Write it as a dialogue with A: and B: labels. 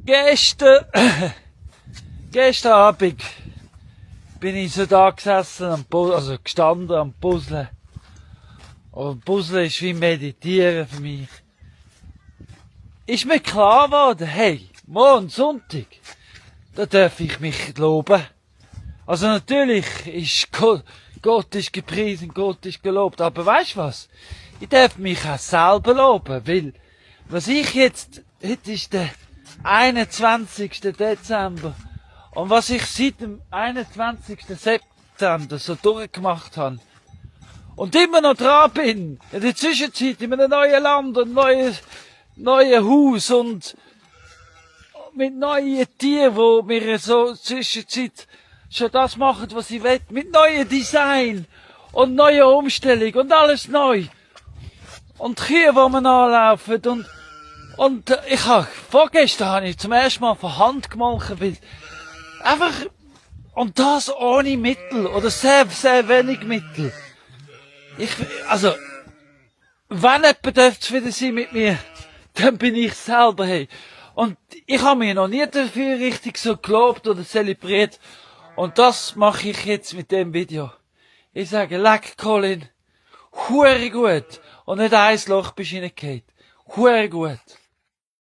A: Gestern, gestern Abend bin ich so da gesessen, also gestanden am Puzzeln. Und Puzzeln ist wie Meditieren für mich. Ist mir klar geworden, hey, morgen Sonntag, da darf ich mich loben. Also natürlich ist Gott ist gepriesen, Gott ist gelobt, aber weißt du was? Ich darf mich auch selber loben, weil was ich jetzt, heute ist der 21. Dezember, und was ich seit dem 21. September so durchgemacht habe und immer noch dran bin, in der Zwischenzeit in einem neuen Land und neuen Haus und mit neuen Tieren, wo mir so Zwischenzeit schon das machen, was ich will, mit neuen Design und neuer Umstellung und alles neu. Und Kühe, wo man anlaufen und vorgestern habe ich zum ersten Mal von Hand gemolken, weil einfach, und das ohne Mittel, oder sehr, sehr wenig Mittel. Also, wenn jemand darf zufrieden sein mit mir, dann bin ich selber, hey. Und ich habe mir noch nie dafür richtig so gelobt oder zelebriert. Und das mache ich jetzt mit dem Video. Ich sage, leck Colin, hure gut. Und nicht ein Loch bist du reingefallen. Hure gut.